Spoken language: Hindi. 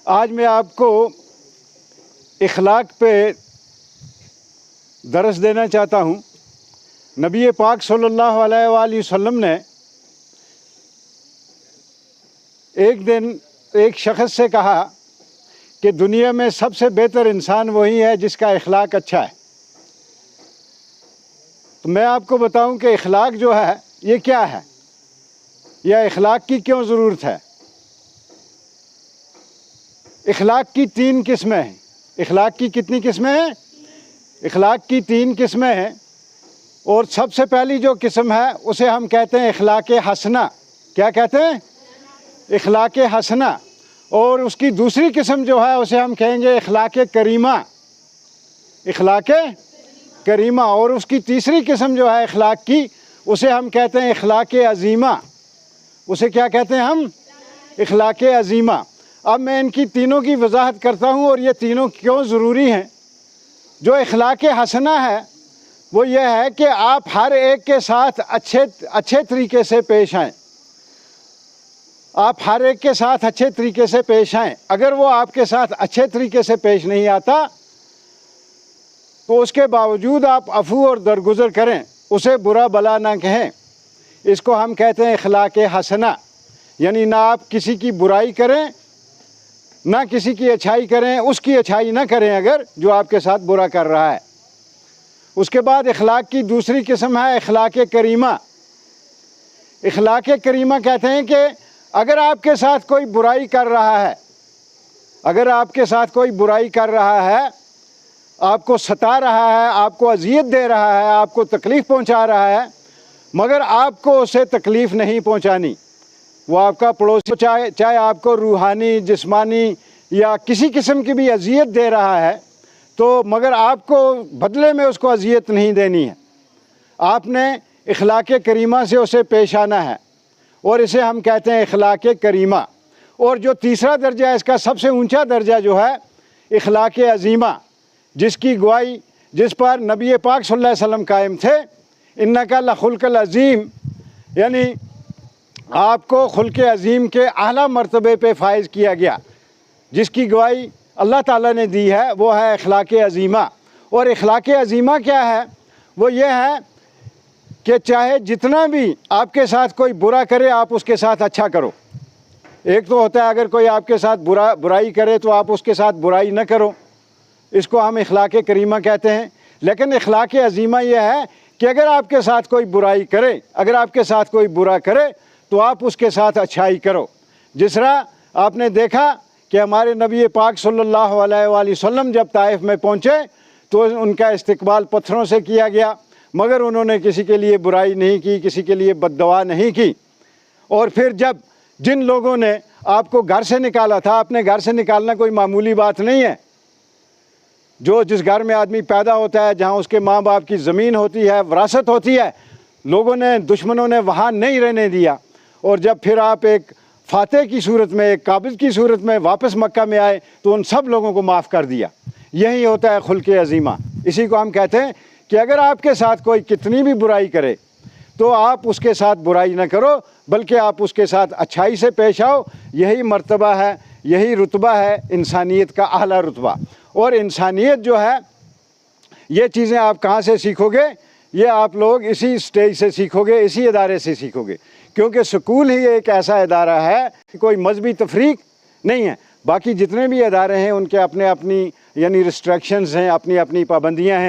आज मैं आपको इखलाक पे दरस देना चाहता हूँ। नबी पाक सल्लल्लाहु अलैहि वसल्लम ने एक दिन एक शख्स से कहा कि दुनिया में सबसे बेहतर इंसान वही है जिसका इखलाक अच्छा है। तो मैं आपको बताऊं कि इखलाक जो है ये क्या है, या इखलाक की क्यों ज़रूरत है। इखलाक की 3 किस्में हैं। इखलाक की कितनी किस्में हैं? इखलाक की 3 किस्में हैं। और सबसे पहली जो किस्म है उसे हम कहते हैं इखलाक हसना। क्या कहते हैं? इखलाक हसना। और उसकी दूसरी किस्म जो है उसे हम कहेंगे इखलाक करीमा। इखलाक करीमा। और उसकी तीसरी किस्म जो है इखलाक की, उसे हम कहते हैं इखलाक अज़ीमा। उसे क्या कहते हैं हम? इखलाक अज़ीमा। अब मैं इनकी तीनों की वजाहत करता हूँ और ये तीनों क्यों ज़रूरी हैं। जो इखलाक हसना है वो ये है कि आप हर एक के साथ अच्छे तरीके से पेश आएँ। आप हर एक के साथ अच्छे तरीके से पेश आएँ। अगर वो आपके साथ अच्छे तरीके से पेश नहीं आता तो उसके बावजूद आप अफू और दरगुजर करें, उसे बुरा भला ना कहें। इसको हम कहते हैं इखलाक हसना। यानी ना आप किसी की बुराई करें ना किसी की अच्छाई करें, उसकी अच्छाई ना करें अगर जो आपके साथ बुरा कर रहा है। उसके बाद इखलाक की दूसरी किस्म है इखलाक करीमा। इखलाक करीमा कहते हैं कि अगर आपके साथ कोई बुराई कर रहा है, अगर आपके साथ कोई बुराई कर रहा है, आपको सता रहा है, आपको अजियत दे रहा है, आपको तकलीफ़ पहुंचा रहा है, मगर आपको उसे तकलीफ़ नहीं पहुंचानी, वो आपका पड़ोसी चाहे आपको रूहानी, जिस्मानी या किसी किस्म की भी अजियत दे रहा है, तो मगर आपको बदले में उसको अजियत नहीं देनी है। आपने इखलाक करीमा से उसे पेश आना है और इसे हम कहते हैं इखलाक करीमा। और जो तीसरा दर्जा है, इसका सबसे ऊंचा दर्जा जो है इखलाक अज़ीमा, जिसकी गवाही जिस पर नबी पाक सल्लल्लाहु अलैहि वसल्लम कायम थे, इन्नका लखुल्कुल अज़ीम, यानी आपको खुल्क अज़ीम के आला मर्तबे पे फाइज़ किया गया, जिसकी गवाही अल्लाह ताला ने दी है, वो है इखलाक अज़ीमा। और इखलाक अज़ीमा क्या है? वो ये है कि चाहे जितना भी आपके साथ कोई बुरा करे आप उसके साथ अच्छा करो। एक तो होता है अगर कोई आपके साथ बुराई करे तो आप उसके साथ बुराई न करो, इसको हम इखलाक करीमा कहते हैं। लेकिन इखलाक अज़ीमा ये है कि अगर आपके साथ कोई बुराई करे, अगर आपके साथ कोई बुरा करे तो आप उसके साथ अच्छाई करो। जिस तरह आपने देखा कि हमारे नबी पाक सल्लल्लाहु अलैहि वसल्लम जब ताइफ में पहुँचे तो उनका इस्तकबाल पत्थरों से किया गया, मगर उन्होंने किसी के लिए बुराई नहीं की, किसी के लिए बद्दुआ नहीं की। और फिर जब जिन लोगों ने आपको घर से निकाला था, अपने घर से निकालना कोई मामूली बात नहीं है। जिस घर में आदमी पैदा होता है, जहाँ उसके माँ बाप की ज़मीन होती है, विरासत होती है, लोगों ने, दुश्मनों ने वहाँ नहीं रहने दिया। और जब फिर आप एक फातेह की सूरत में, एक काबिज़ की सूरत में वापस मक्का में आए तो उन सब लोगों को माफ़ कर दिया। यही होता है खुल्क अज़ीमा। इसी को हम कहते हैं कि अगर आपके साथ कोई कितनी भी बुराई करे तो आप उसके साथ बुराई न करो, बल्कि आप उसके साथ अच्छाई से पेश आओ। यही मर्तबा है, यही रुतबा है इंसानियत का आला रुतबा। और इंसानियत जो है, ये चीज़ें आप कहाँ से सीखोगे? ये आप लोग इसी स्टेज से सीखोगे, इसी इदारे से सीखोगे। क्योंकि स्कूल ही एक ऐसा इदारा है कि कोई मजहबी तफरीक नहीं है। बाकी जितने भी इदारे हैं उनके अपने अपनी यानी रिस्ट्रिक्शंस हैं, अपनी अपनी पाबंदियाँ हैं।